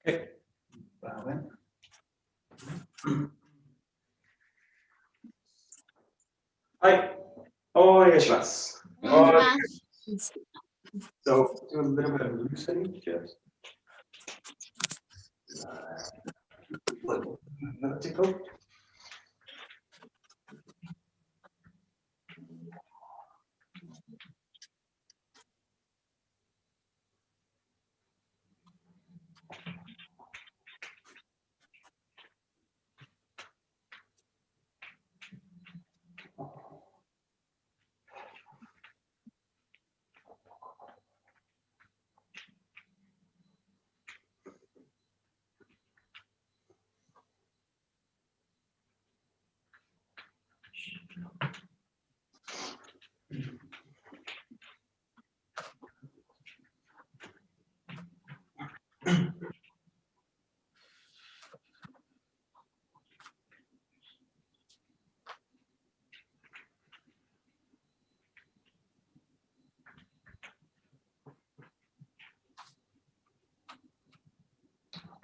Okay. Hi. お願いします。So, do a little bit of loosening, just vertical.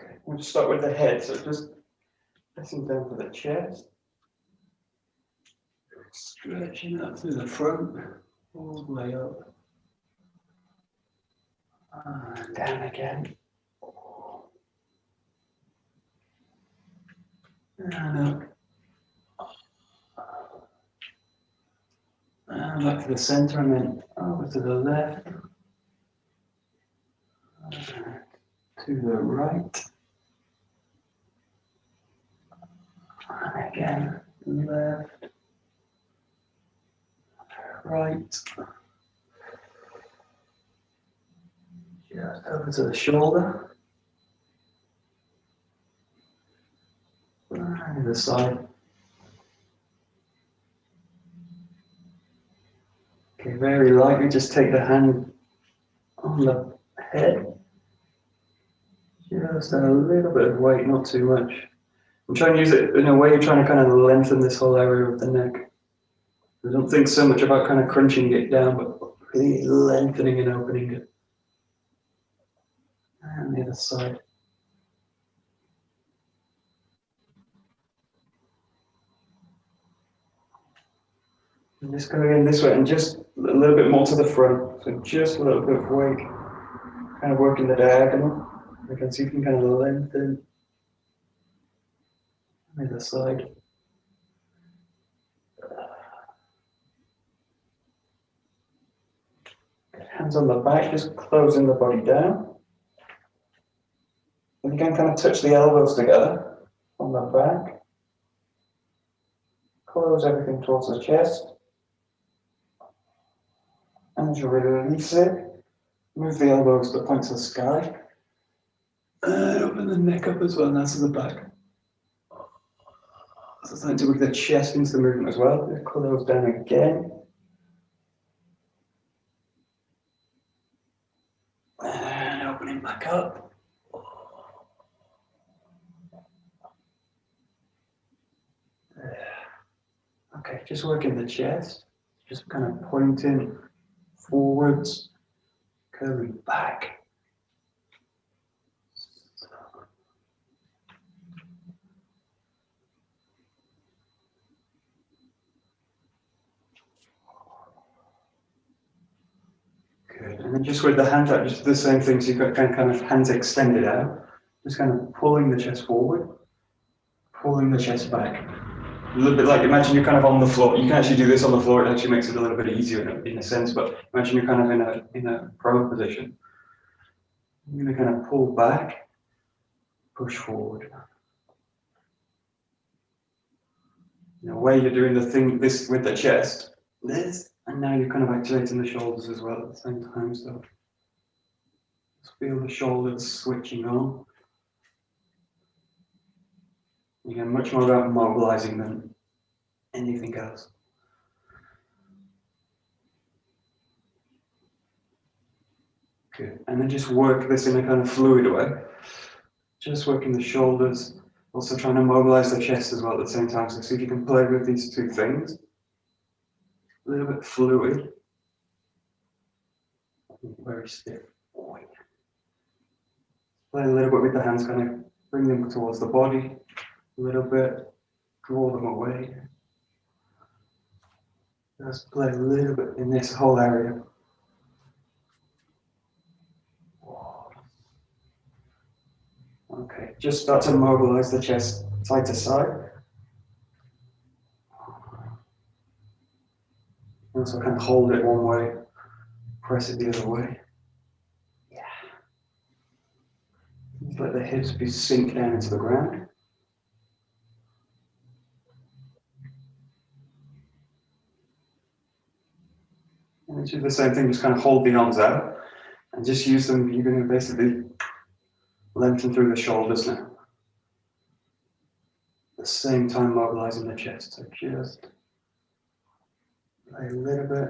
Okay, we'll just start with the head. So just pressing down to the chest. Stretching out through the front, all the way up. And down again. And up. And back to the center and then over to the left. To the right. And again, left. Right. Just over to the shoulder. And the side. Okay, very lightly, just take the hand on the head. Just a little bit of weight, not too much. I'm trying to use it in a way, trying to kind of lengthen this whole area of the neck. I don't think so much about kind of crunching it down, but really lengthening and opening it. And the other side. And just going in this way and just a little bit more to the front. So just a little bit of weight, kind of working the diagonal. You can see you can kind of lengthen. The other side. Hands on the back, just closing the body down. And you can kind of touch the elbows together on the back. Close everything towards the chest. And as you release it, move the elbows to the points of the sky. And open the neck up as well, and that's to the back. So starting to move the chest into the movement as well. Just close down again. And opening back up. Okay, just working the chest. Just kind of pointing forwards, curving back. Good. And then just with the hands out, just the same thing. So you've got kind of hands extended out. Just kind of pulling the chest forward, pulling the chest back. A little bit like, imagine you're kind of on the floor. You can actually do this on the floor. It actually makes it a little bit easier in a sense, but imagine you're kind of in a prone position. You're going to kind of pull back, push forward. In a way, you're doing the thing, this with the chest, this, and now you're kind of activating the shoulders as well at the same time. So just feel the shoulders switching on. Again, much more about mobilizing than anything else. Good. And then just work this in a kind of fluid way. Just working the shoulders, also trying to mobilize the chest as well at the same time. So see if you can play with these two things. A little bit fluid. Very stiff. Play a little bit with the hands, kind of bring them towards the body a little bit, draw them away. Just play a little bit in this whole area. Okay, just start to mobilize the chest side to side. Also kind of hold it one way, press it the other way. Yeah. Just let the hips be sink down into the ground. And do the same thing, just kind of hold the arms out and just use them. You're going to basically lengthen through the shoulders now. At the same time mobilizing the chest. So just play a little bit.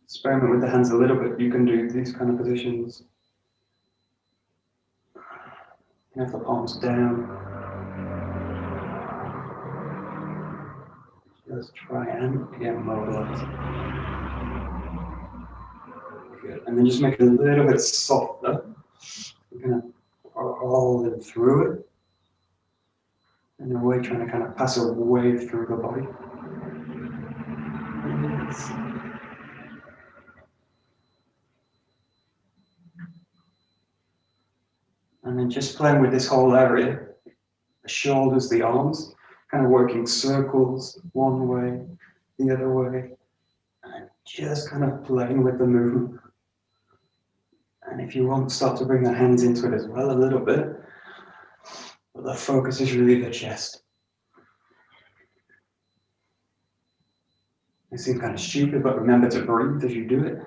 Experiment with the hands a little bit. You can do these kind of positions. You have the palms down. Just try and again mobilize. Good. And then just make it a little bit softer. We're going to roll it through it. In a way, trying to kind of pass a wave through the body. Yes. And then just playing with this whole area, the shoulders, the arms, kind of working circles one way, the other way, and just kind of playing with the movement. And if you want, start to bring the hands into it as well a little bit, but the focus is really the chest. It seems kind of stupid, but remember to breathe as you do it.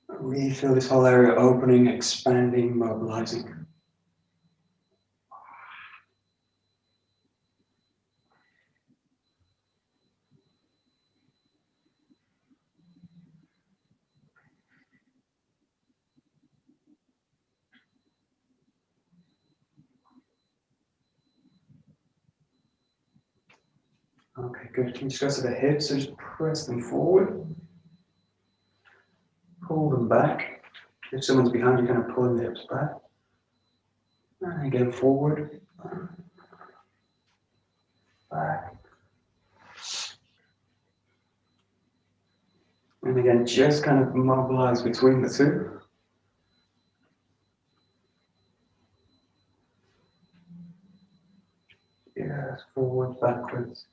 Really feel this whole area opening, expanding, mobilizing. Okay, good. Can you just go to the hips? So just press them forward. Pull them back. If someone's behind you, kind of pulling the hips back. And again, forward. Back. And again, just kind of mobilize between the two. Yes, forward, backwards.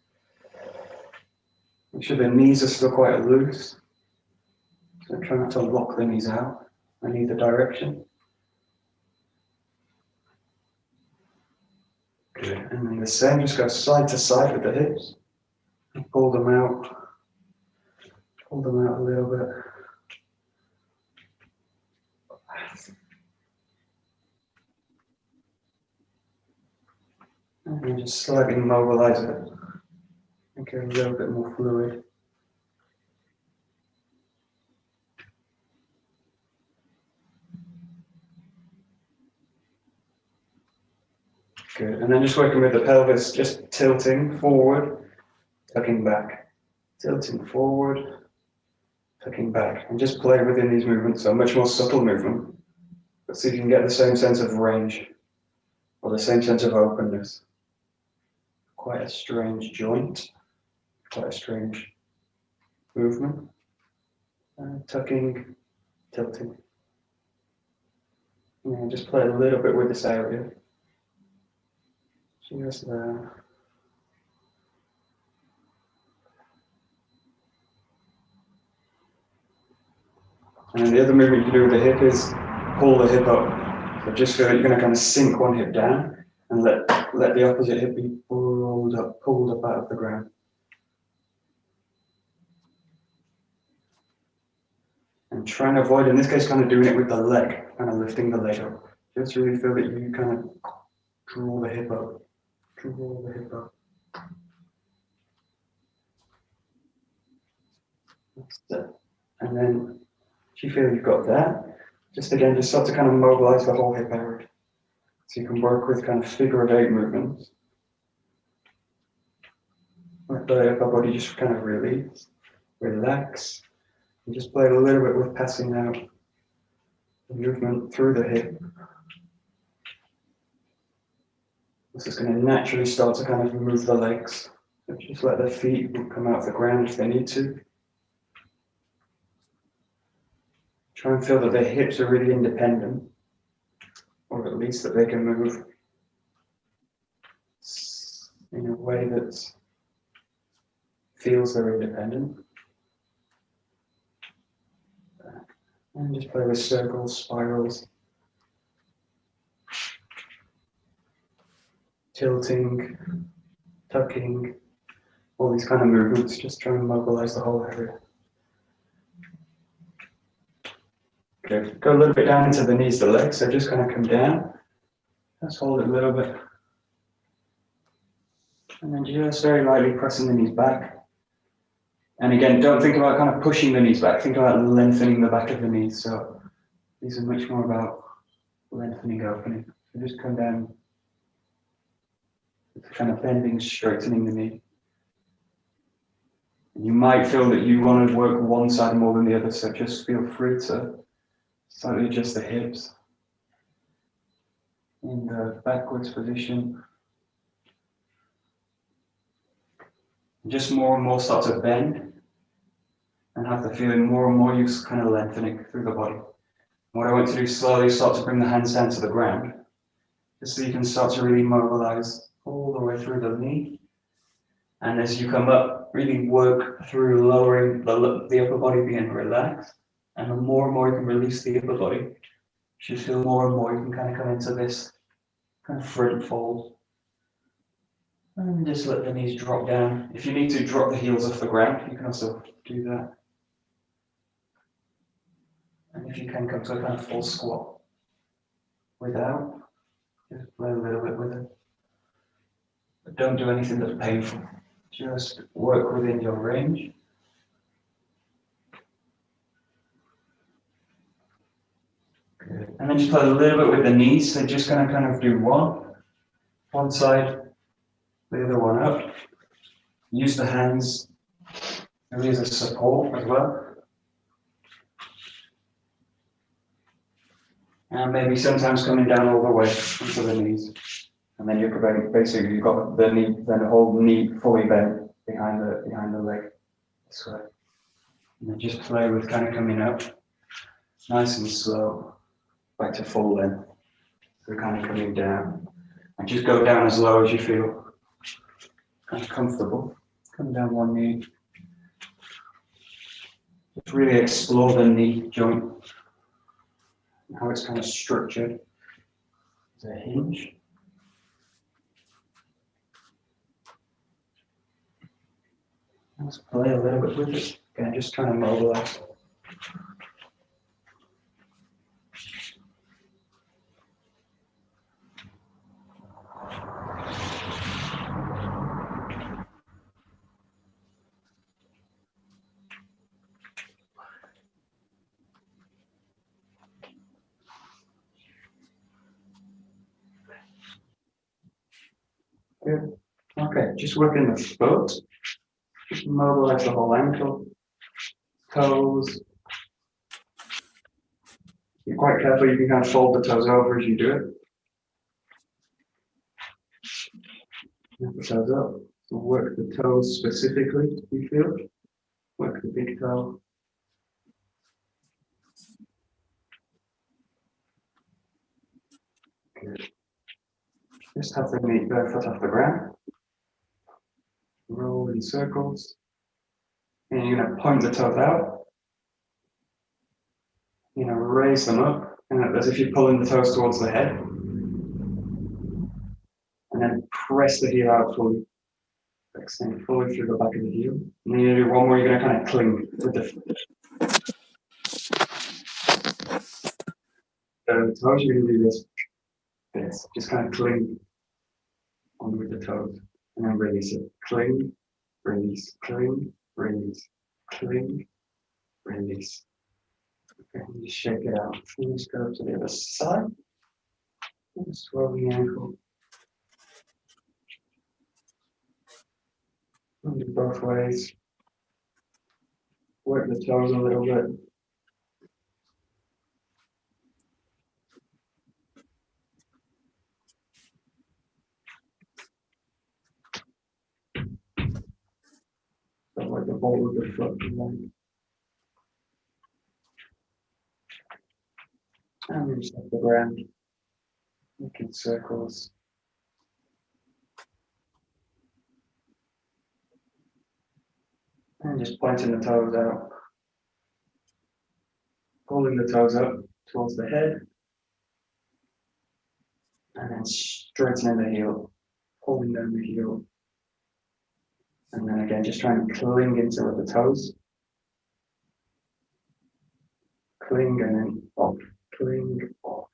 Make sure the knees are still quite loose. So try not to lock the knees out in either direction. Good. And then the same, just go side to side with the hips. And pull them out. Pull them out a little bit. And then just slightly mobilize it. Make it a little bit more fluid. Good. And then just working with the pelvis, just tilting forward, tucking back. Tilting forward, tucking back. And just play within these movements, so much more subtle movement. But see if you can get the same sense of range or the same sense of openness. Quite a strange joint, quite a strange movement. Tucking, tilting. And just play a little bit with this area. Just there. And then the other movement you can do with the hip is pull the hip up. So just feel like you're going to kind of sink one hip down and let the opposite hip be pulled up out of the ground. And try and avoid, in this case, kind of doing it with the leg, kind of lifting the leg up. Just really feel that you kind of draw the hip up. Draw the hip up. That's it. And then, if you feel you've got that, just again, just start to kind of mobilize the whole hip area. So you can work with kind of figure of eight movements. Let the upper body just kind of release, relax, and just play a little bit with passing out movement through the hip. This is going to naturally start to kind of move the legs. So just let the feet come out of the ground if they need to. Try and feel that their hips are really independent, or at least that they can move in a way that feels they're independent. And just play with circles, spirals, tilting, tucking, all these kind of movements, just try and mobilize the whole area. Good. Go a little bit down into the knees, the legs, so just kind of come down. Let's hold it a little bit. And then just very lightly pressing the knees back. And again, don't think about kind of pushing the knees back, think about lengthening the back of the knees. So these are much more about lengthening, opening. So just come down, kind of bending, straightening the knee. And you might feel that you want to work one side more than the other, so just feel free to slightly adjust the hips in the backwards position. Just more and more start to bend and have the feeling more and more you're kind of lengthening through the body. What I want to do slowly is start to bring the hands down to the ground, just so you can start to really mobilize all the way through the knee. And as you come up, really work through lowering the upper body being relaxed. And the more and more you can release the upper body, you should feel more and more you can kind of come into this kind of front fold. And just let the knees drop down. If you need to drop the heels off the ground, you can also do that. And if you can come to a kind of full squat without, just play a little bit with it. But don't do anything that's painful. Just work within your range. Good. And then just play a little bit with the knees. So just gonna kind of do one side, the other one up. Use the hands really as a support as well. And maybe sometimes coming down all the way into the knees. And then you're basically you've got the knee, then the whole knee fully bent behind the leg. This way. And then just play with kind of coming up nice and slow, back to full length. So kind of coming down. And just go down as low as you feel kind of comfortable. Come down one knee. Just really explore the knee joint. How it's kind of structured as a hinge. Let's play a little bit with it. Again, just trying to mobilize. Good. Okay, just working the foot. Just mobilize the whole ankle, toes. Be quite careful, you can kind of fold the toes over as you do it. Lift the toes up. So work the toes specifically, you feel. Work the big toe. Good. Just have the foot off the ground. Roll in circles. And you're going to point the toes out. Raise them up, and as if you're pulling the toes towards the head. And then press the heel out fully. Extend fully through the back of the heel. And then you do one more, you're going to kind of cling with the toes, you're going to do this. Just kind of cling on with the toes. And then release it. Cling, release, cling, release, cling, release. Okay, just shake it out. And just go to the other side. And swell the ankle. And do both ways. Work the toes a little bit. with the ball of the foot. And we just have the ground, making circles. And just pointing the toes out. Pulling the toes up towards the head. And then straightening the heel. Pulling down the heel. And then again, just trying to cling into the toes. Cling and then off. Cling, off.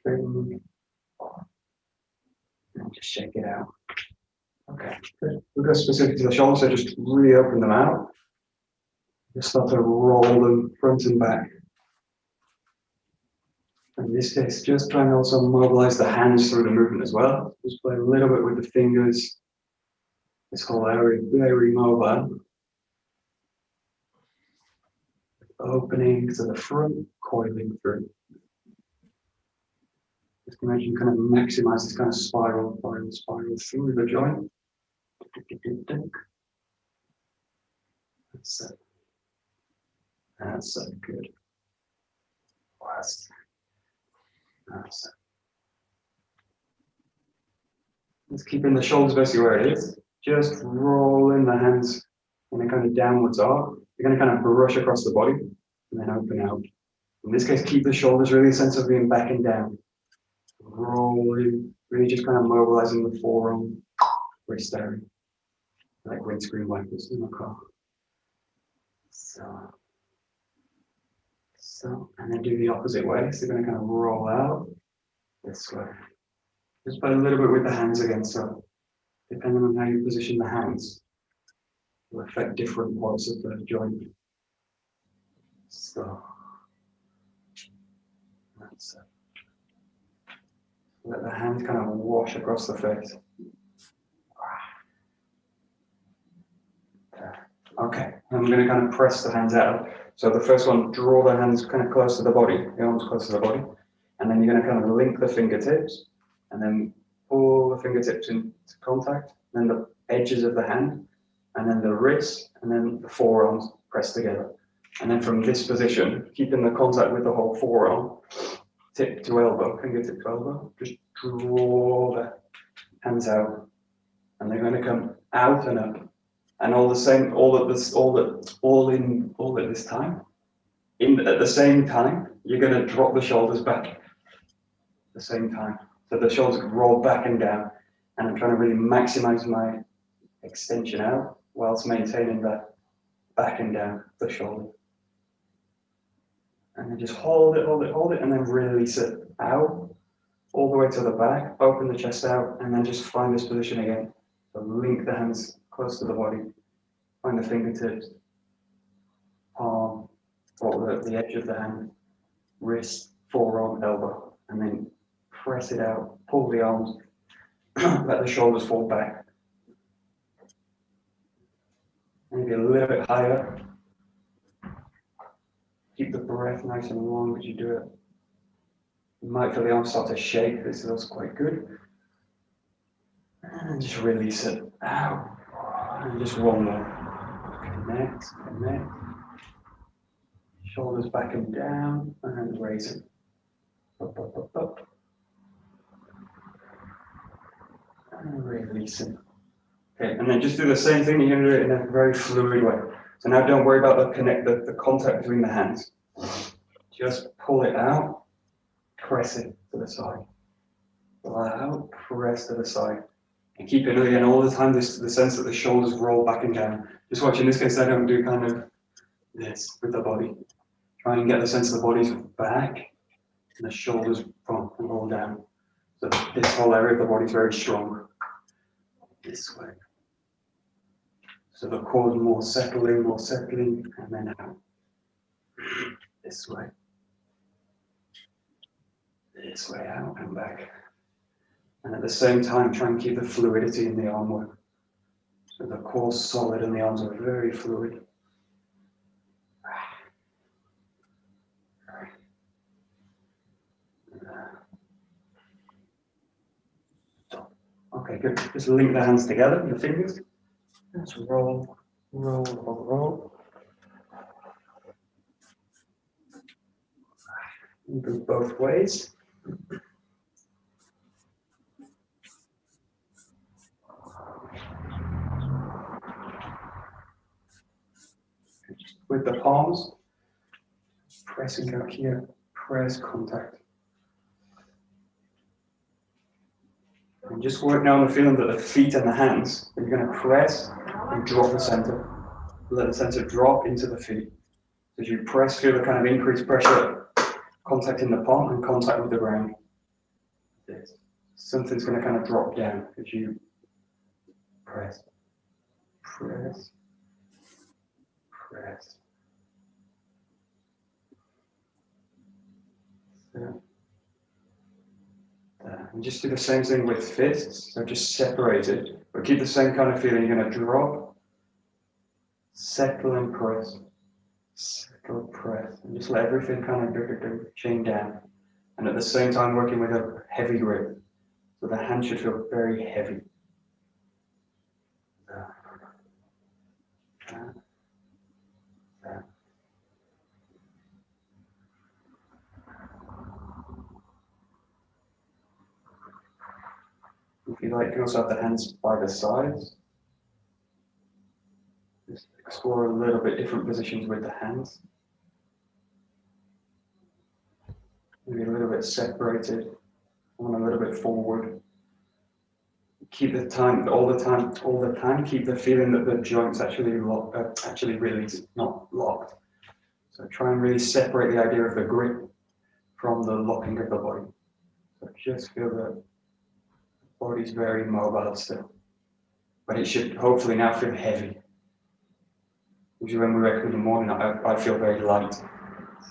Cling, off. And just shake it out. Okay, good. We'll go specific to the shoulders, so just reopen them out. Just start to roll them front and back. In this case, just try and also mobilize the hands through the movement as well. Just play a little bit with the fingers. This whole area very mobile. Opening to the front, coiling through. Just imagine kind of maximize this kind of spiral through the joint. That's it. That's so good. That's it. Just keeping the shoulders basically where it is. Just rolling the hands in a kind of downwards arc. You're going to kind of brush across the body and then open out. In this case, keep the shoulders really a sense of being back and down. Rolling, really just kind of mobilizing the forearm, wrist area, like windscreen wipers in the car. So, and then do the opposite way. So you're going to kind of roll out this way. Just play a little bit with the hands again. So, depending on how you position the hands, will affect different parts of the joint. So, that's it. Let the hand kind of wash across the face. Okay, I'm going to kind of press the hands out. So the first one, draw the hands kind of close to the body, the arms close to the body. And then you're going to kind of link the fingertips and then pull the fingertips into contact, then the edges of the hand, and then the wrist, and then the forearms pressed together. And then from this position, keeping the contact with the whole forearm, tip to elbow, fingertip to elbow, just draw the hands out. And they're going to come out and up. And all at this time. At the same time, you're going to drop the shoulders back at the same time. So the shoulders roll back and down. And I'm trying to really maximize my extension out whilst maintaining that back and down the shoulder. And then just hold it, and then release it out all the way to the back. Open the chest out, and then just find this position again. So link the hands close to the body. Find the fingertips, palm, or the edge of the hand, wrist, forearm, elbow, and then press it out. Pull the arms, let the shoulders fall back. Maybe a little bit higher. Keep the breath nice and long as you do it. You might feel the arms start to shake. This is quite good. And just release it out. And just one more. Connect. Shoulders back and down, and raise it. Up. And release it. Okay, and then just do the same thing. You're going to do it in a very fluid way. So now don't worry about the contact between the hands. Just pull it out, press it to the side. Pull it out, press to the side. And keep it again all the time, the sense that the shoulders roll back and down. Just watch, in this case, I don't do kind of this with the body. Try and get the sense of the body's back and the shoulders front and roll down. So this whole area of the body is very strong. This way. So the core is more settling, and then out. This way. This way out and back. And at the same time, try and keep the fluidity in the arm work. So the core's solid and the arms are very fluid. Okay, good. Just link the hands together, the fingers. Let's roll roll, roll, roll. Move both ways. With the palms, pressing out here, press contact. And just work now on the feeling that the feet and the hands, you're going to press and drop the center. Let the center drop into the feet. As you press, feel the kind of increased pressure, contact in the palm and contact with the ground. Something's going to kind of drop down as you press, press, press. So, and just do the same thing with fists, so just separate it, but keep the same kind of feeling. You're going to drop, settle and press, settle, press, and just let everything kind of chain down. And at the same time working with a heavy grip, so the hand should feel very heavy. If you like, you can also have the hands by the sides. Just explore a little bit different positions with the hands. Maybe a little bit separated, and a little bit forward. Keep the time, all the time, keep the feeling that the joints actually release, not locked. So try and really separate the idea of the grip from the locking of the body. So just feel that the body's very mobile still. But it should hopefully now feel heavy. Usually when we work in the morning, I feel very light.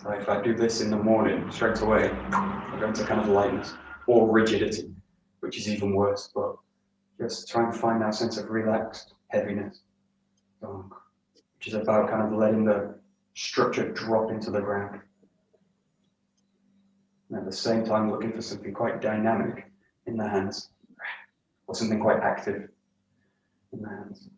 So if I do this in the morning, straight away, I go into kind of lightness or rigidity, which is even worse. But just try and find that sense of relaxed heaviness, which is about kind of letting the structure drop into the ground. And at the same time, looking for something quite dynamic in the hands, or something quite active in the hands.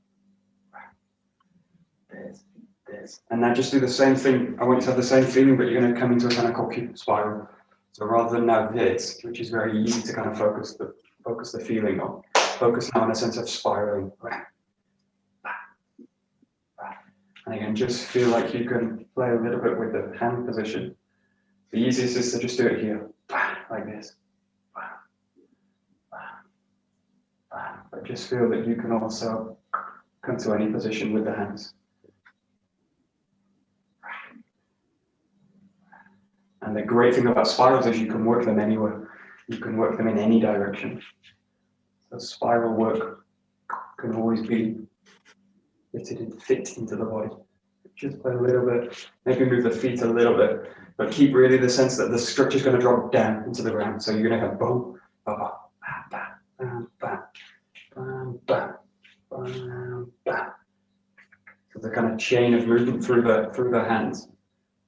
There's. And now just do the same thing. I want you to have the same feeling, but you're going to come into a kind of Koku spiral. So rather than now this, which is very easy to kind of focus the feeling on, focus now on a sense of spiraling. And again, just feel like you can play a little bit with the hand position. The easiest is to just do it here, like this. But just feel that you can also come to any position with the hands. And the great thing about spirals is you can work them anywhere. You can work them in any direction. So spiral work can always be fit into the body. Just play a little bit, maybe move the feet a little bit, but keep really the sense that the structure is going to drop down into the ground. So you're going to have boom, ba ba, ba ba, ba ba, ba ba, ba. So the kind of chain of movement through the hands,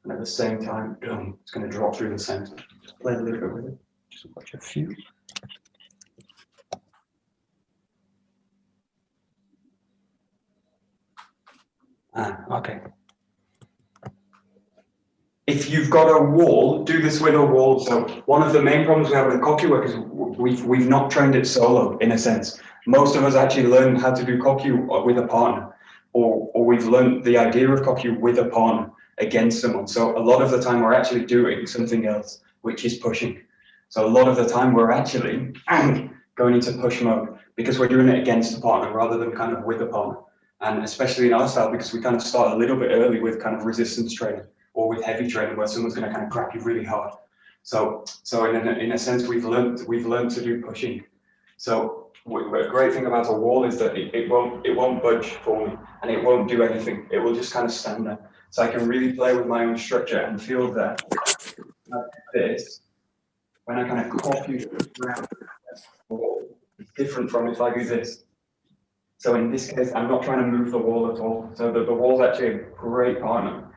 and at the same time, boom, it's going to drop through the center. Just play a little bit with it. Just watch a few. Okay. If you've got a wall, do this with a wall. So one of the main problems we have with Koku work is we've not trained it solo, in a sense. Most of us actually learn how to do Koku with a partner, or we've learned the idea of Koku with a partner against someone. So a lot of the time we're actually doing something else, which is pushing. So a lot of the time we're actually going into push mode because we're doing it against a partner rather than kind of with a partner. And especially in our style, because we kind of start a little bit early with kind of resistance training or with heavy training where someone's going to kind of grab you really hard. So in a sense, we've learned to do pushing. So a great thing about a wall is that it won't budge for me and it won't do anything. It will just kind of stand there. So I can really play with my own structure and feel that like this, when I kind of copy around the wall, it's different from if I do this. So in this case, I'm not trying to move the wall at all. So the wall's actually a great partner,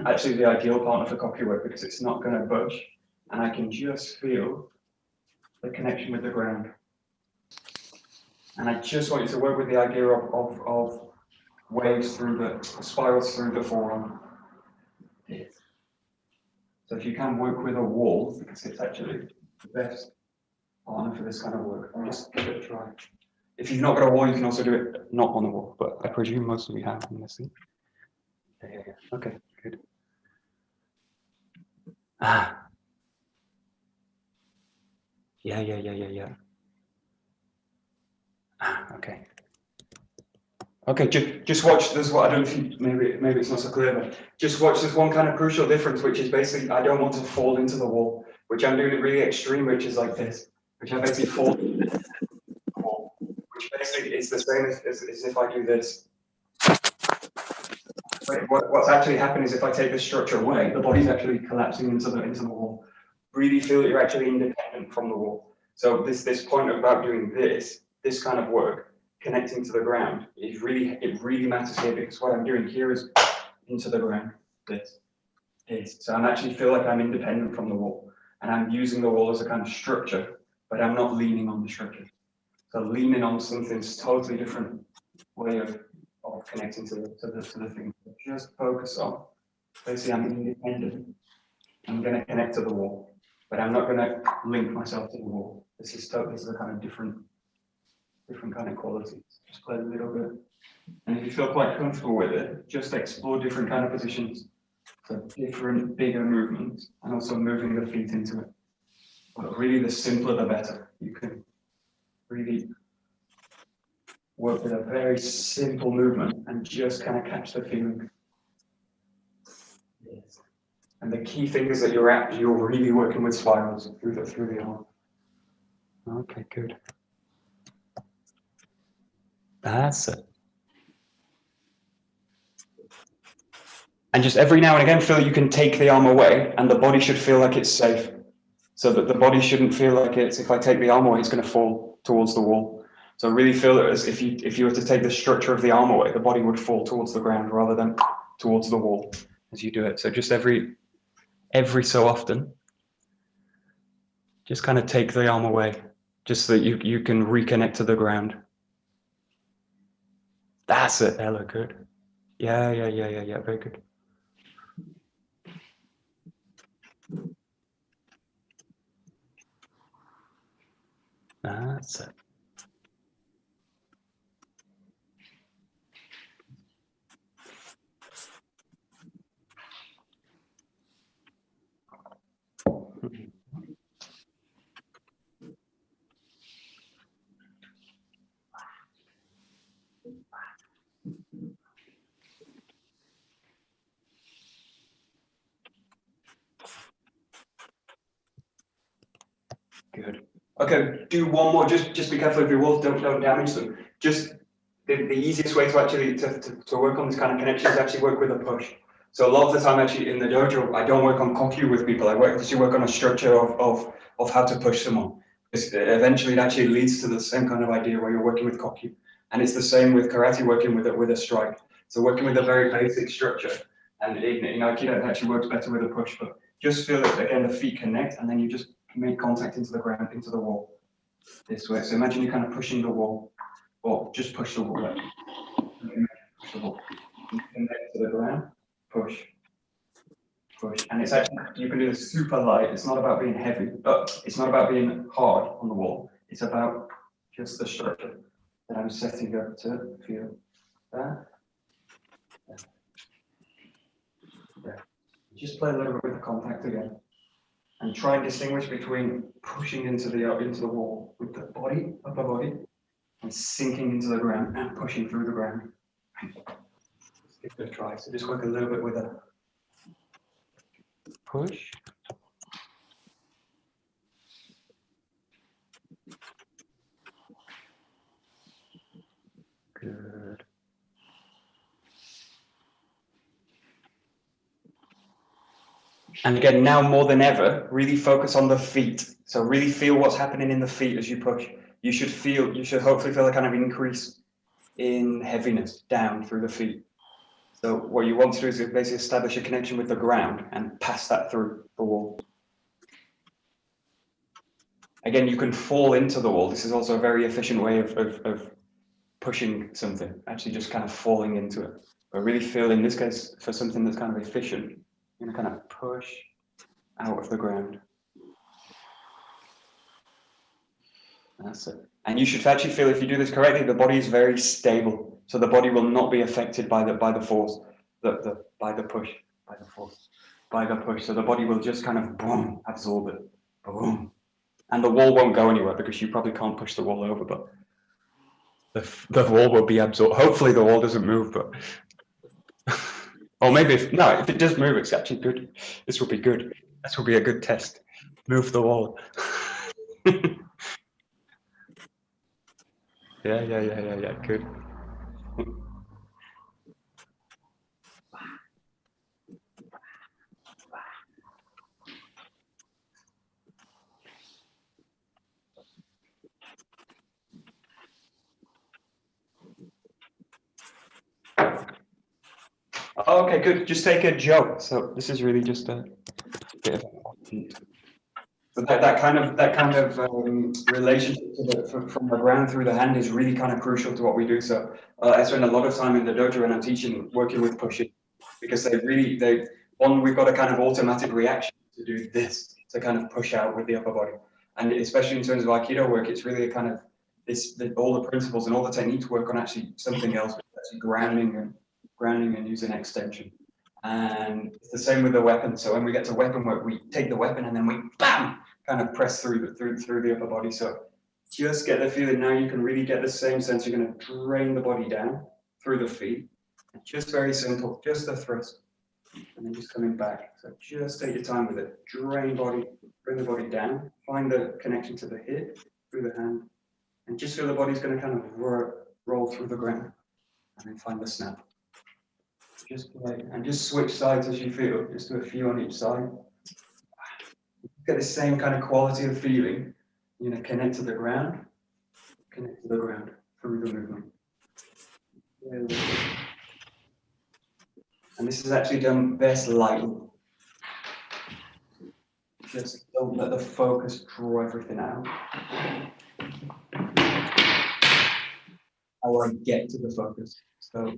actually the ideal partner for Koku work because it's not going to budge. And I can just feel the connection with the ground. And I just want you to work with the idea of waves through the spirals through the forearm. So if you can work with a wall, because it's actually the best partner for this kind of work, just give it a try. If you've not got a wall, you can also do it not on the wall, but I presume most of you have. I'm gonna see. Yeah. Okay, good. Yeah. Okay. Okay, just watch. There's what I don't know if you, maybe it's not so clear, but just watch. There's one kind of crucial difference, which is basically I don't want to fall into the wall, which I'm doing it really extreme, which is like this, which I basically fall into the wall, which basically is the same as if I do this. What's actually happening is if I take this structure away, the body's actually collapsing into the wall. Really feel that you're actually independent from the wall. So this point about doing this kind of work, connecting to the ground, it really matters here, because what I'm doing here is into the ground. So I actually feel like I'm independent from the wall, and I'm using the wall as a kind of structure, but I'm not leaning on the structure. So leaning on something's totally different way of connecting to the thing. Just focus on, basically I'm independent. I'm going to connect to the wall, but I'm not going to link myself to the wall. This is a kind of different kind of qualities. Just play a little bit. And if you feel quite comfortable with it, just explore different kind of positions. So different, bigger movements, and also moving the feet into it. But really, the simpler, the better. You can really work with a very simple movement and just kind of catch the feeling. Yes. And the key thing is that you're really working with spirals through the arm. Okay, good. That's it. And just every now and again, feel you can take the arm away, and the body should feel like it's safe. So that the body shouldn't feel like if I take the arm away, it's going to fall towards the wall. So really feel it as if you were to take the structure of the arm away, the body would fall towards the ground rather than towards the wall as you do it. So just every so often, just kind of take the arm away, just so that you can reconnect to the ground. That's it, Ella, good. Yeah, very good. That's it. Good. Okay, do one more. Just be careful of your walls. Don't damage them. Just the easiest way to actually to work on this kind of connection is actually work with a push. So a lot of the time, actually in the dojo, I don't work on kokyu with people. I actually work on a structure of how to push someone. Eventually, it actually leads to the same kind of idea where you're working with kokyu, and it's the same with karate, working with a strike. So working with a very basic structure, and in Aikido, it actually works better with a push. But just feel that again, the feet connect, and then you just make contact into the ground, into the wall, this way. So imagine you're kind of pushing the wall, or just push the wall. Push the wall. Connect to the ground, push, and it's actually you can do this super light. It's not about being heavy, but it's not about being hard on the wall. It's about just the structure that I'm setting up to feel that. Yeah. Just play a little bit with the contact again. And try and distinguish between pushing into the wall with the body, upper body, and sinking into the ground and pushing through the ground. Just give it a try. So just work a little bit with a push. Good. And again, now more than ever, really focus on the feet. So really feel what's happening in the feet as you push. You should hopefully feel a kind of increase in heaviness down through the feet. So what you want to do is basically establish a connection with the ground and pass that through the wall. Again, you can fall into the wall. This is also a very efficient way of pushing something, actually just kind of falling into it. But really feel, in this case, for something that's kind of efficient, you're going to kind of push out of the ground. That's it. And you should actually feel, if you do this correctly, the body is very stable. So the body will not be affected by the force, by the push, by the force, by the push. So the body will just kind of boom, absorb it, boom. And the wall won't go anywhere because you probably can't push the wall over, but the wall will be absorbed. Hopefully the wall doesn't move, but or maybe if it does move, it's actually good. This will be good. This will be a good test. Move the wall. Yeah. Good. Okay, good. Just take a joke. So this is really just a bit of so that kind of relationship from the ground through the hand is really kind of crucial to what we do. So I spend a lot of time in the dojo when I'm teaching, working with pushing, because we've got a kind of automatic reaction to do this, to kind of push out with the upper body. And especially in terms of Aikido work, it's really a kind of all the principles and all the techniques work on actually something else, actually grounding and using extension. And it's the same with the weapon. So when we get to weapon work, we take the weapon and then we bam, kind of press through the upper body. So just get the feeling now. You can really get the same sense. You're going to drain the body down through the feet. Just very simple, just a thrust, and then just coming back. So just take your time with it. Drain body, bring the body down. Find the connection to the hip through the hand, and just feel the body's going to kind of roll through the ground, and then find the snap. Just play and just switch sides as you feel. Just do a few on each side. Get the same kind of quality of feeling. You're going to connect to the ground through the movement. And this is actually done best lightly. Just don't let the focus draw everything out. How I get to the focus. So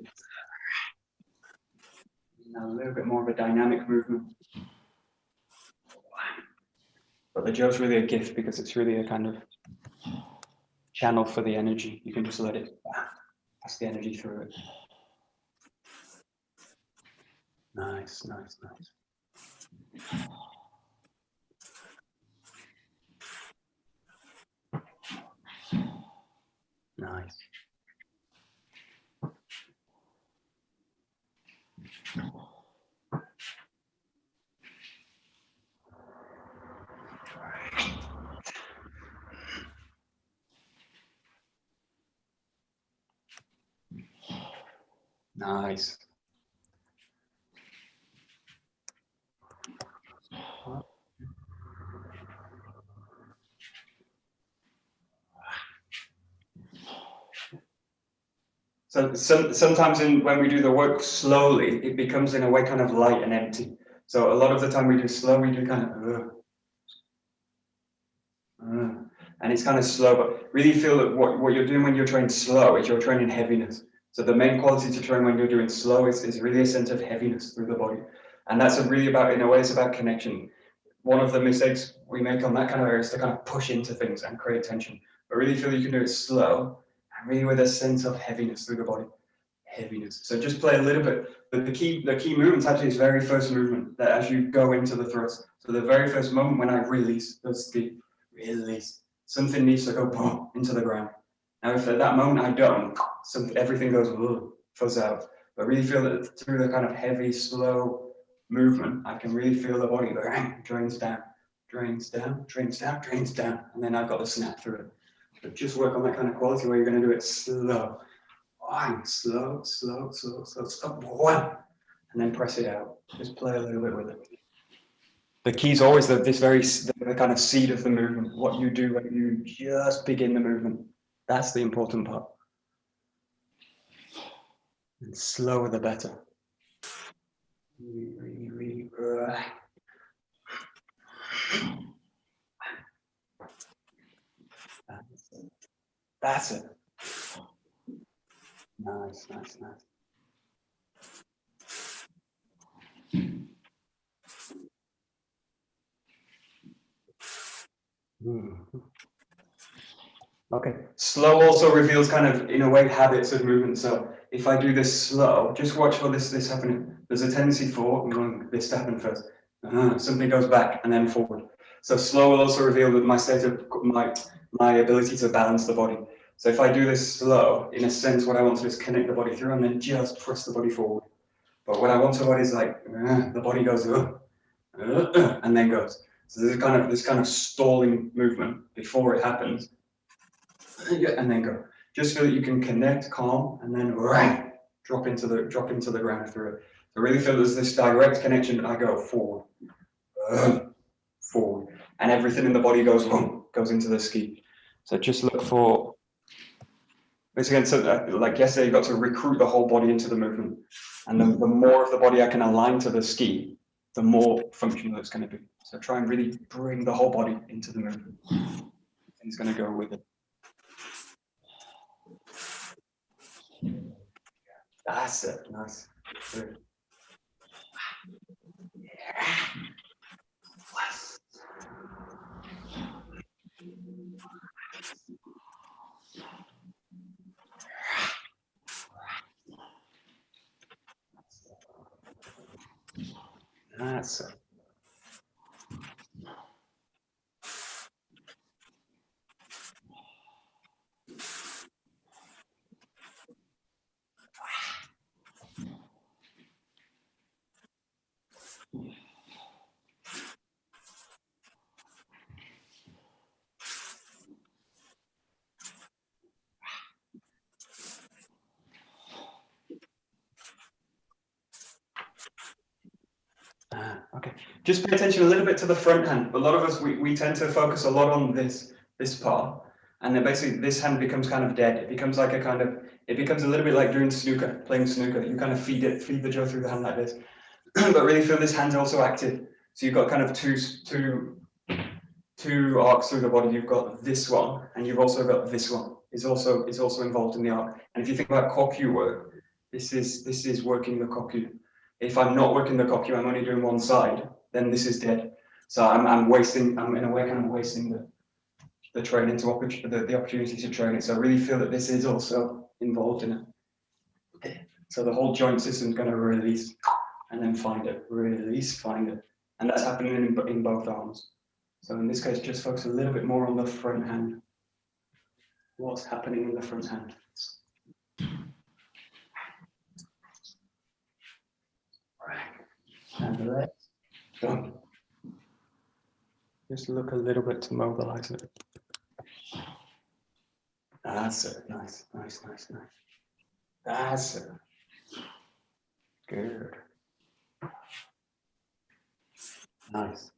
now a little bit more of a dynamic movement. But the Jo's really a gift because it's really a kind of channel for the energy. You can just let it pass the energy through it. Nice. Nice. Nice. So sometimes when we do the work slowly, it becomes in a way kind of light and empty. So a lot of the time we do slow, we do kind of and it's kind of slow, but really feel that what you're doing when you're training slow is you're training heaviness. So the main quality to train when you're doing slow is really a sense of heaviness through the body. And that's really about, in a way, it's about connection. One of the mistakes we make on that kind of area is to kind of push into things and create tension. But really feel you can do it slow and really with a sense of heaviness through the body. Heaviness. So just play a little bit. But the key movement actually is very first movement, that as you go into the thrust. So the very first moment when I release, that's the release. Something needs to go boom into the ground. Now, if at that moment I don't, everything goes fuzz out. But really feel that through the kind of heavy, slow movement, I can really feel the body drains down, and then I've got the snap through it. But just work on that kind of quality where you're going to do it slow. Slow, stop, and then press it out. Just play a little bit with it. The key is always the kind of seed of the movement. What you do when you just begin the movement. That's the important part. And slower the better. Really. That's it. Nice, nice, nice. Okay. Slow also reveals kind of, in a way, habits of movement. So if I do this slow, just watch for this happening. There's a tendency for this to happen first. Something goes back and then forward. So slow will also reveal that my state of my ability to balance the body. So if I do this slow, in a sense, what I want to do is connect the body through and then just press the body forward. But what I want to avoid is like the body goes and then goes. So there's this kind of stalling movement before it happens. And then go. Just so that you can connect, calm, and then drop into the ground through it. So really feel there's this direct connection. I go forward, forward, and everything in the body goes into the ski. So just look for. Basically, so like yesterday, you got to recruit the whole body into the movement, and the more of the body I can align to the ski, the more functional it's going to be. So try and really bring the whole body into the movement, and it's going to go with it. That's it. Nice. Good. That's it. Okay, just pay attention a little bit to the front hand. A lot of us, we tend to focus a lot on this part, and then basically this hand becomes kind of dead. It becomes like it becomes a little bit like doing snooker, playing snooker. You kind of feed the jaw through the hand like this, but really feel this hand's also active. So you've got kind of two arcs through the body. You've got this one, and you've also got this one. Is also involved in the arc. And if you think about kokyu work, this is working the kokyu. If I'm not working the kokyu, I'm only doing one side, then this is dead. So I'm in a way kind of wasting the training the opportunity to train it. So I really feel that this is also involved in it. So the whole joint system is going to release and then find it, release, find it. And that's happening in both arms. So in this case, just focus a little bit more on the front hand. What's happening in the front hand? And the legs. Done. Just look a little bit to mobilize it. That's it. Nice, nice, nice, nice. That's it. Good. Nice.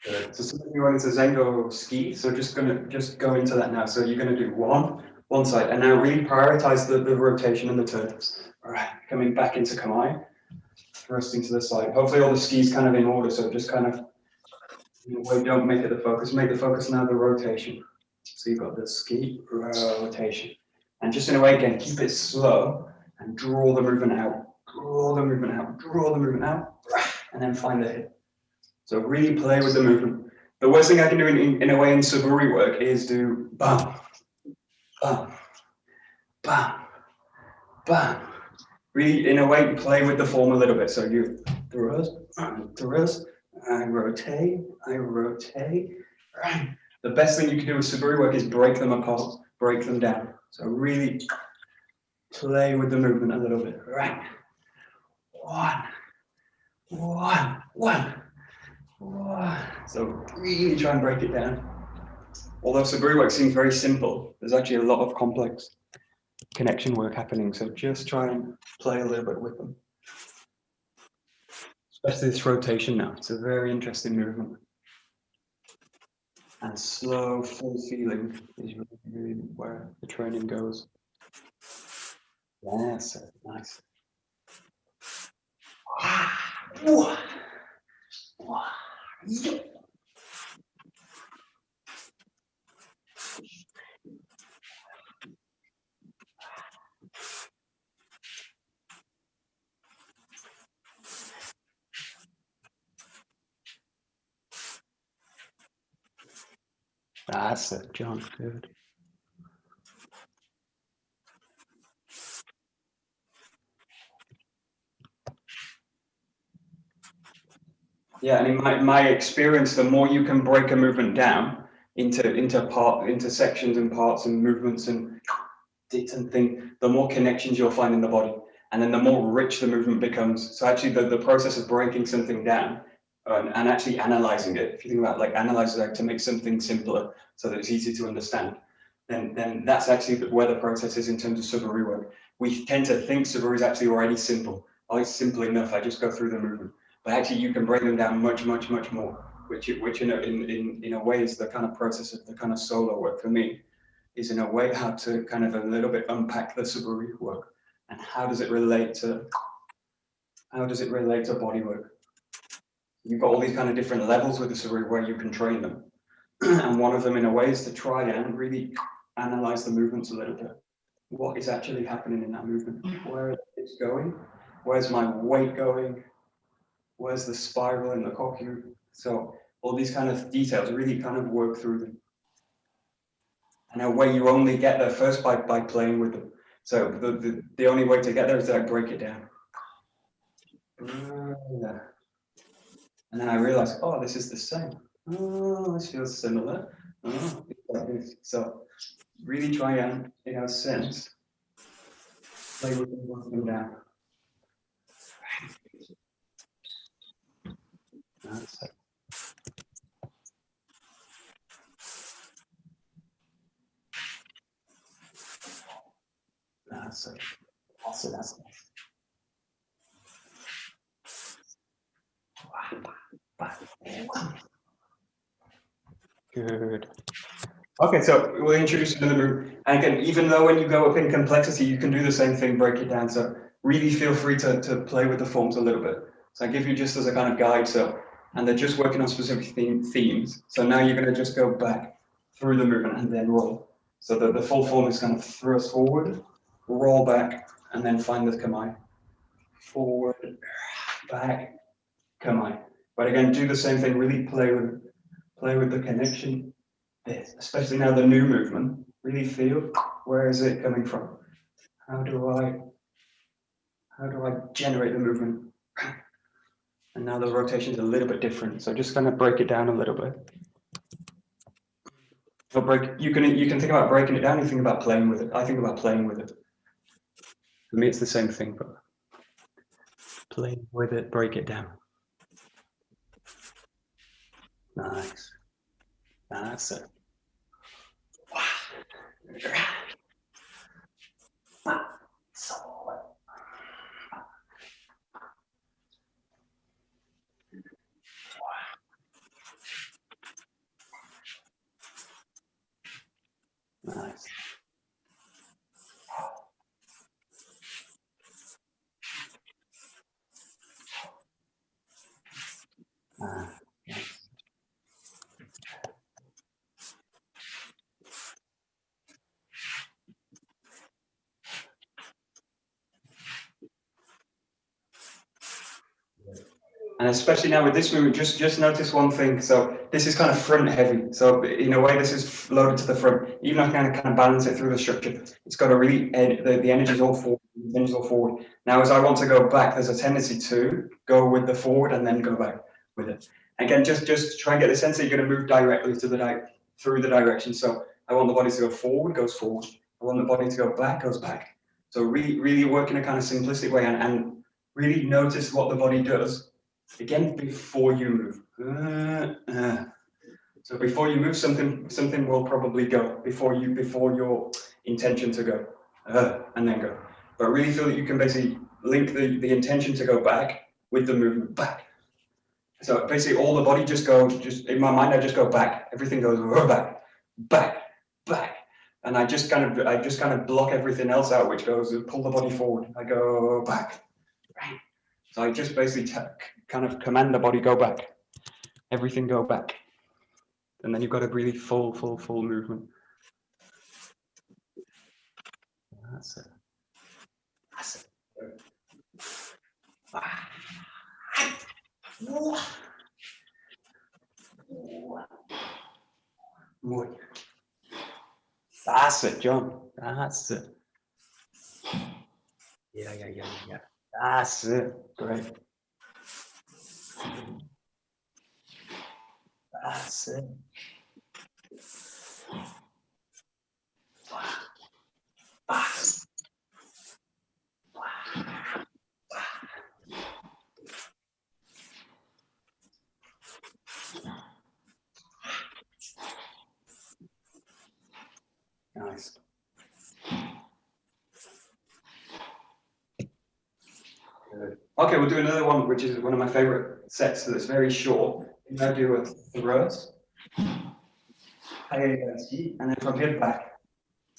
Good. So some of you wanted to Zengo ski, so just go into that now. So you're gonna do one side, and now really prioritize the rotation and the turns. All right, coming back into Kamae, thrusting to the side. Hopefully all the skis kind of in order, so just kind of, don't make it the focus. Make the focus now the rotation. So you've got the ski rotation, and just in a way again, keep it slow and draw the movement out. Draw the movement out. Draw the movement out, and then find the hip. So really play with the movement. The worst thing I can do in a way in Saburi work is do bam, bam, bam, bam. Really, in a way, play with the form a little bit. So you thrust, I rotate, right. The best thing you can do with Saburi work is break them apart, break them down. So really play with the movement a little bit, right? One. So really try and break it down. Although Saburi work seems very simple, there's actually a lot of complex connection work happening. So just try and play a little bit with them. especially this rotation now. It's a very interesting movement. And slow, full feeling is really where the training goes. Yes, nice. That's it, John. Good. Yeah, and in my experience, the more you can break a movement down into sections and parts and movements and different things, the more connections you'll find in the body, and then the more rich the movement becomes. So actually, the process of breaking something down and actually analyzing it, if you think about like analyzing it to make something simpler so that it's easy to understand, then that's actually where the process is in terms of Subari work. We tend to think Subari is actually already simple. Oh, it's simple enough. I just go through the movement. But actually, you can break them down much more, which in a way is the kind of process of the kind of solo work for me, is in a way how to kind of a little bit unpack the Subari work and how does it relate to body work. You've got all these kind of different levels with the Subari where you can train them, and one of them in a way is to try and really analyze the movements a little bit. What is actually happening in that movement? Where it's going? Where's my weight going? Where's the spiral in the koku? So all these kind of details, really kind of work through them. And a way you only get there first by playing with them. So the only way to get there is to break it down. And then I realized, oh, this is the same. Oh, this feels similar. Oh, so really try and, in a sense, play with them, work them down. That's it. That's it. Also, that's nice. Good. Okay, so we'll introduce you to the move. And again, even though when you go up in complexity, you can do the same thing, break it down. So really feel free to play with the forms a little bit. So I give you just as a kind of guide. So, and they're just working on specific themes. So now you're going to just go back through the movement and then roll. So the full form is kind of thrust forward, roll back, and then find the kamai. Forward, back, kamai. But again, do the same thing, really play with the connection. Especially now the new movement, really feel, where is it coming from? How do I generate the movement? And now the rotation is a little bit different. So just kind of break it down a little bit. So you can think about breaking it down, you think about playing with it. I think about playing with it. For me, it's the same thing, but playing with it, break it down. Nice. That's it. Nice. And especially now with this movement, just notice one thing. So this is kind of front heavy. So in a way, this is loaded to the front. Even if I kind of balance it through the structure, it's got a really, the energy's all forward. The energy's all forward. Now, as I want to go back, there's a tendency to go with the forward and then go back with it. Again, just try and get the sense that you're going to move directly to through the direction. So I want the body to go forward, goes forward. I want the body to go back, goes back. So really work in a kind of simplistic way and really notice what the body does. Again, before you move. So before you move, something will probably go before your intention to go, and then go. But really feel that you can basically link the intention to go back with the movement back. So basically all the body just in my mind, I just go back. Everything goes back, back, back. And I just kind of block everything else out, which goes pull the body forward. I go back. So I just basically kind of command the body go back. Everything go back. And then you've got a really full movement. That's it. That's it. That's it, John. That's it. Yeah. That's it. Great. That's it. Nice. Good. Okay, we'll do another one, which is one of my favorite sets that's very short. I do a thrust, and then from here back,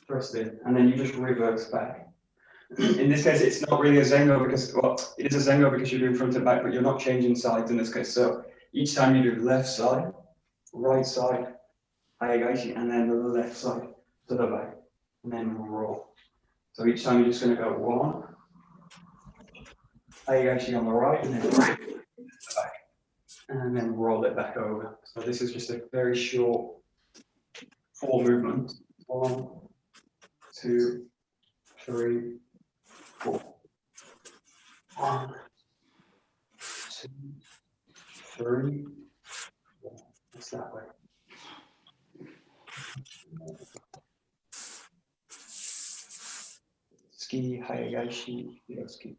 thrust in, and then you just reverse back. In this case, it's not really a Zengo because, well, it is a Zengo because you're doing front and back, but you're not changing sides in this case. So each time you do left side, right side, Hayagashi, and then the left side to the back, and then roll. So each time you're just going to go one, Hayagashi on the right, and then right to the back, and then roll it back over. So this is just a very short 4 movements. 1, 2, 3, 4. 1, 2, 3, 4. It's that way. Ski, Hayagashi, Yoski.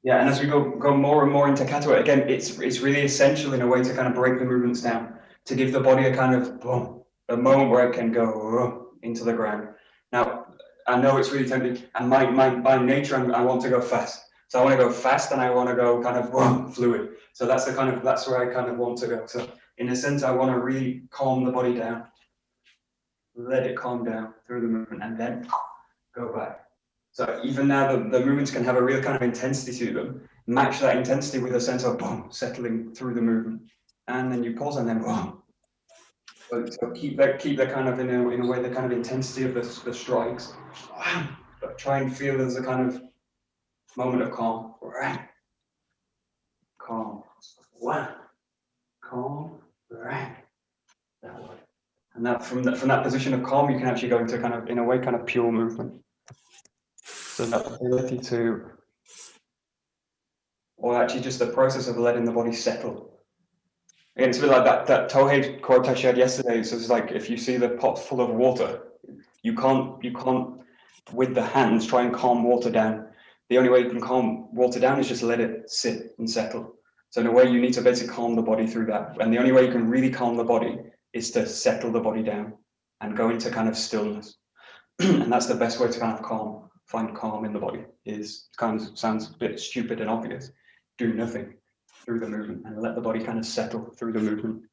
Yeah, and as we go more and more into Kato, again, it's really essential in a way to kind of break the movements down, to give the body a kind of boom, a moment where it can go into the ground. Now, I know it's really tempting, and by nature, I want to go fast. So I want to go fast, and I want to go kind of fluid. So that's where I kind of want to go. So in a sense, I want to really calm the body down, let it calm down through the movement, and then go back. So even now, the movements can have a real kind of intensity to them. Match that intensity with a sense of boom, settling through the movement, and then you pause and then boom. So keep that kind of in a way the kind of intensity of the strikes, but try and feel there's a kind of moment of calm, calm, calm, that way. And that from that position of calm, you can actually go into kind of in a way kind of pure movement. So that ability to, or actually just the process of letting the body settle. Again, it's a bit like that Tohei quote I shared yesterday. So it's like if you see the pot full of water, you can't with the hands try and calm water down. The only way you can calm water down is just let it sit and settle. So in a way, you need to basically calm the body through that. And the only way you can really calm the body is to settle the body down and go into kind of stillness. And that's the best way to kind of find calm in the body. Is kind of sounds a bit stupid and obvious. Do nothing through the movement and let the body kind of settle through the movement.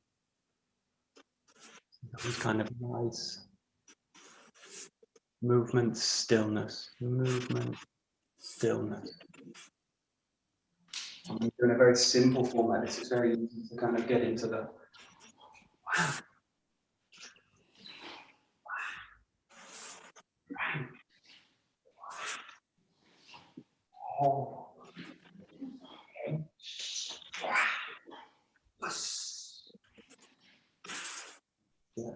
These kind of nice movement, stillness, movement, stillness. I'm doing a very simple format. This is very easy to kind of get into the yeah.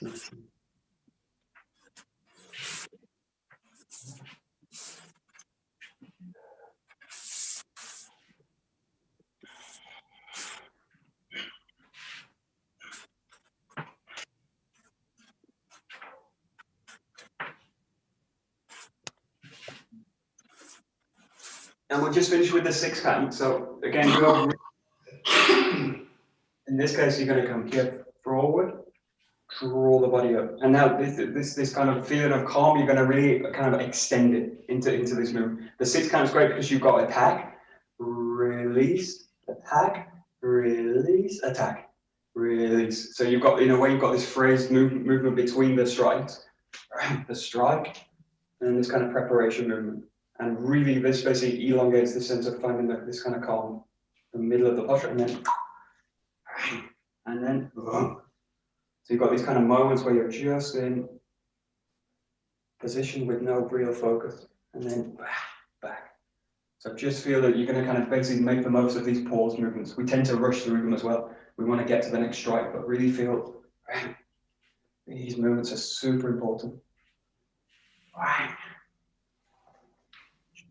And we'll just finish with the 6 count. So again, go. In this case, you're going to come here forward, draw the body up, and now this kind of feeling of calm, you're going to really kind of extend it into this movement. The 6 count is great because you've got attack, release, attack, release, attack, release. So you've got, in a way, you've got this phrased movement between the strikes, the strike, and this kind of preparation movement. And really, this basically elongates the sense of finding this kind of calm, the middle of the posture, and then, so you've got these kind of moments where you're just in position with no real focus, and then back. So just feel that you're going to kind of basically make the most of these pause movements. We tend to rush through them as well. We want to get to the next strike, but really feel these movements are super important.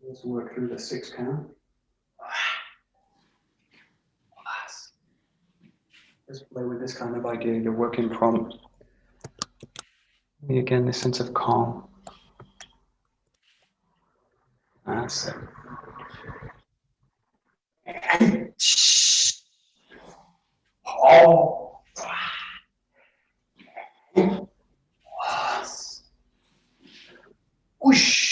Let's work through the 6 count. Just play with this kind of idea. You're working from, again, this sense of calm. That's it. Oh. Whoosh.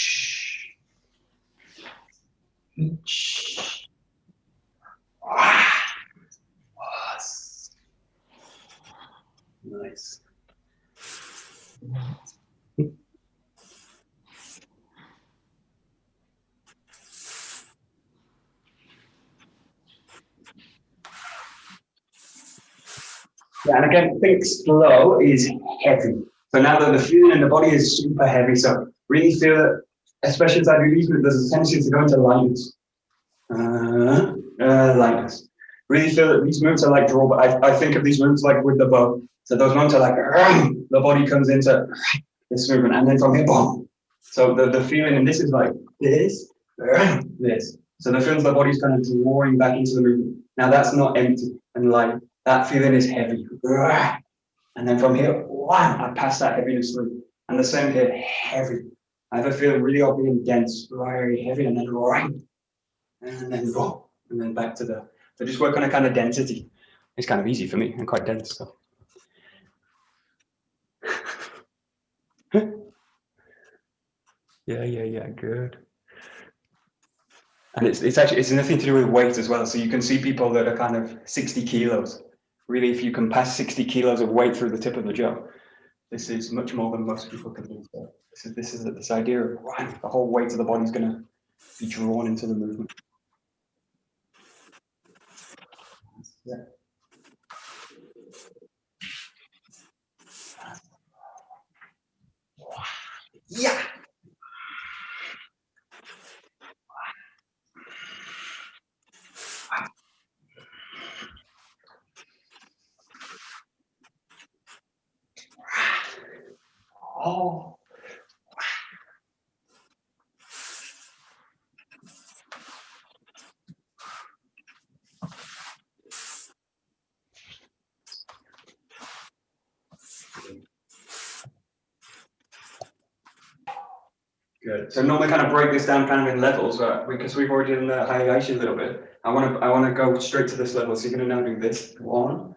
Nice. Yeah, and again, think slow is heavy. So now that the feeling in the body is super heavy, so really feel that, especially inside your knees, there's a tendency to go into lightness. Lightness. Really feel that these movements are like draw, but I think of these movements like with the bow. So those moments are like, the body comes into this movement, and then from here, boom. So the feeling in this is like this, this. So the feeling the body's kind of drawing back into the movement. Now that's not empty and light. That feeling is heavy. And then from here, I pass that heaviness through. And the same here, heavy. I have a feeling really of being dense, very heavy, and then and then boom, and then back to the. So just work on a kind of density. It's kind of easy for me. I'm quite dense, so. Yeah, good. And it's nothing to do with weight as well. So you can see people that are kind of 60 kilos. Really, if you can pass 60 kilos of weight through the tip of the jaw, this is much more than most people can do. So this idea of the whole weight of the body is going to be drawn into the movement. Yeah. Yeah. Oh. Good. So normally kind of break this down kind of in levels, but because we've already done the Hayashi a little bit, I want to go straight to this level. So you're going to now do this one,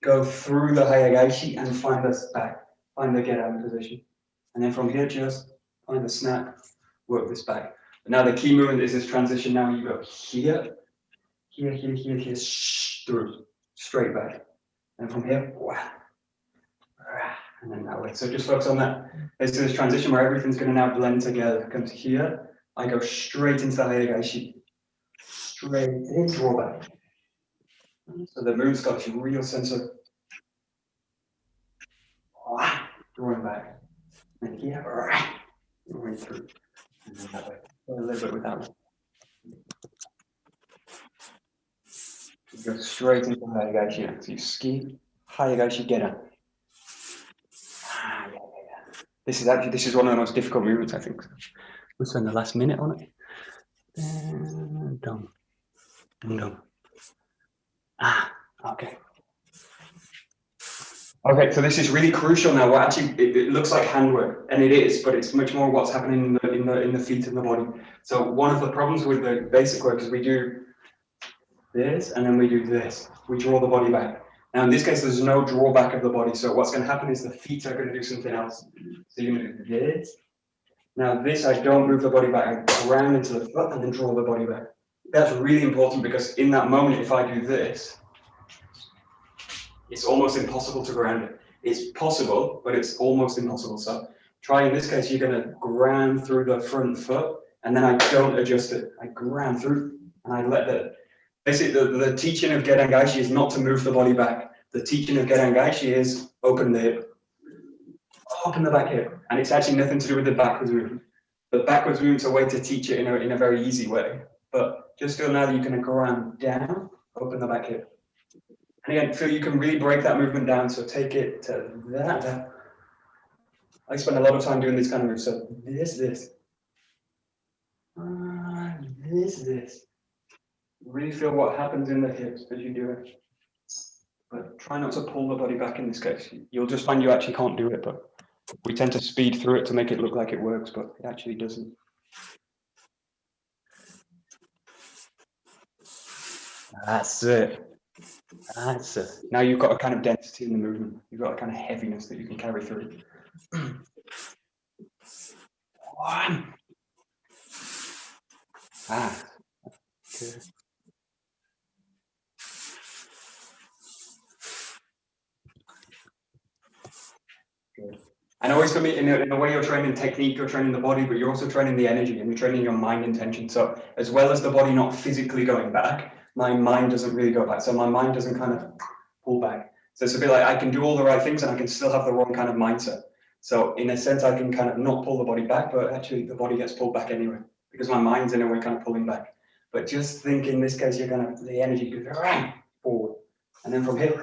go through the Hayagashi and find this back, find the get out position. And then from here, just find the snap, work this back. But now the key movement is this transition. Now you go here, through, straight back. And from here, and then that way. So just focus on that. There's this transition where everything's going to now blend together. Come to here, I go straight into the Hayagashi. Straight in, draw back. So the movement's got this real sense of drawing back. And here, drawing through. And then that way. A little bit with that one. You go straight into Hayagashi. So you ski, Hayagashi, get up. This is one of the most difficult movements, I think. We'll spend the last minute on it. Done. Done. Okay. Okay, so this is really crucial now. What actually it looks like handwork, and it is, but it's much more what's happening in the feet and the body. So one of the problems with the basic work is we do this and then we do this. We draw the body back. Now in this case, there's no drawback of the body. So what's going to happen is the feet are going to do something else. So you're going to do this. Now this, I don't move the body back. I ground into the foot and then draw the body back. That's really important because in that moment, if I do this, it's almost impossible to ground it. It's possible, but it's almost impossible. So try in this case, you're going to ground through the front foot, and then I don't adjust it. I ground through, and I let the, basically the teaching of Gedangaishi is not to move the body back. The teaching of Gedangaishi is open the hip, open the back hip, and it's actually nothing to do with the backwards movement. The backwards movement's a way to teach it in a very easy way. But just feel now that you're going to ground down, open the back hip. And again, feel you can really break that movement down. So take it to that. I spend a lot of time doing this kind of move. So this. This. Really feel what happens in the hips as you do it. But try not to pull the body back in this case. You'll just find you actually can't do it, but we tend to speed through it to make it look like it works, but it actually doesn't. That's it. That's it. Now you've got a kind of density in the movement. You've got a kind of heaviness that you can carry through. One. Good. Good. And always for me, in a way, you're training technique, you're training the body, but you're also training the energy and you're training your mind intention. So as well as the body not physically going back, my mind doesn't really go back. So my mind doesn't kind of pull back. So it's a bit like I can do all the right things and I can still have the wrong kind of mindset. So in a sense, I can kind of not pull the body back, but actually the body gets pulled back anyway, because my mind's in a way kind of pulling back. But just think in this case, you're going to, the energy goes forward. And then from here,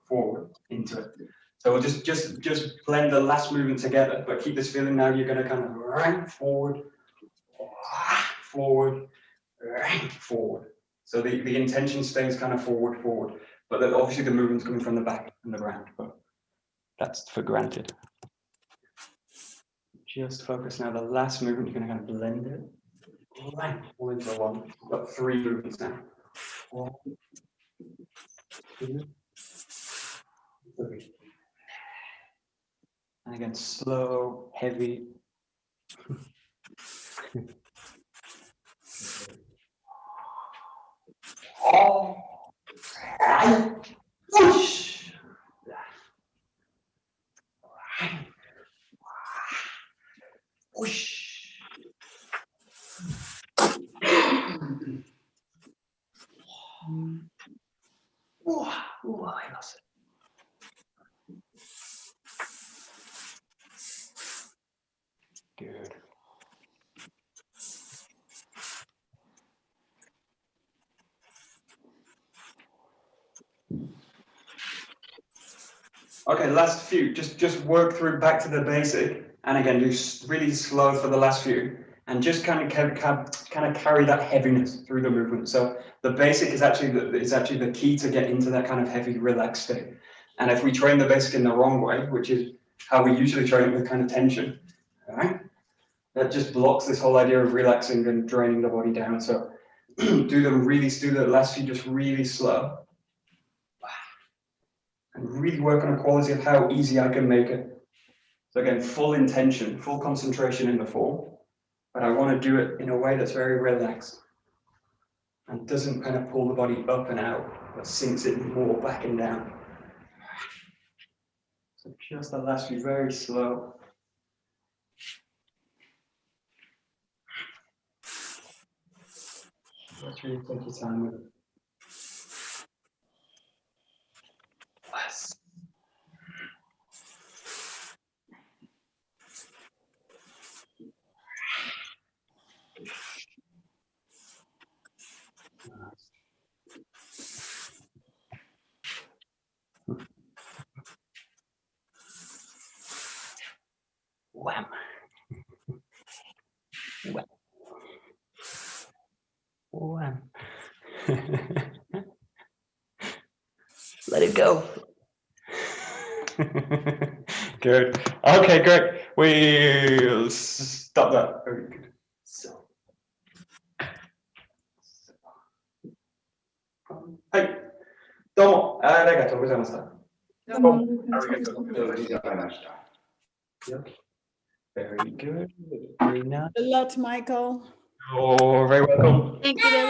forward into it. So we'll just blend the last movement together, but keep this feeling now. You're going to kind of rank forward, forward, rank forward. So the intention stays kind of forward, but then obviously the movement's coming from the back and the ground, but that's for granted. Just focus now. The last movement, you're going to kind of blend it, rank all into one. We've got 3 movements now. 1, 2, 3. And again, slow, heavy. Whoosh. Whoosh. I lost it. Good. Okay, last few. Just work through back to the basic, and again, do really slow for the last few, and just kind of carry that heaviness through the movement. So the basic is actually the key to get into that kind of heavy, relaxed state. And if we train the basic in the wrong way, which is how we usually train it with kind of tension, all right, that just blocks this whole idea of relaxing and draining the body down. So do the last few just really slow. And really work on a quality of how easy I can make it. So again, full intention, full concentration in the form, but I want to do it in a way that's very relaxed and doesn't kind of pull the body up and out, but sinks it more back and down. So just the last few, very slow. Let's really take your time with it. Less. Wham. Wham. Wham. Let it go. Good. Okay, great. We'll stop that. Very good. So. Hi. どうもありがとうございました。どうもありがとうございました。Very good. Very nice. A lot, Michael. Oh, very welcome. Thank you very much.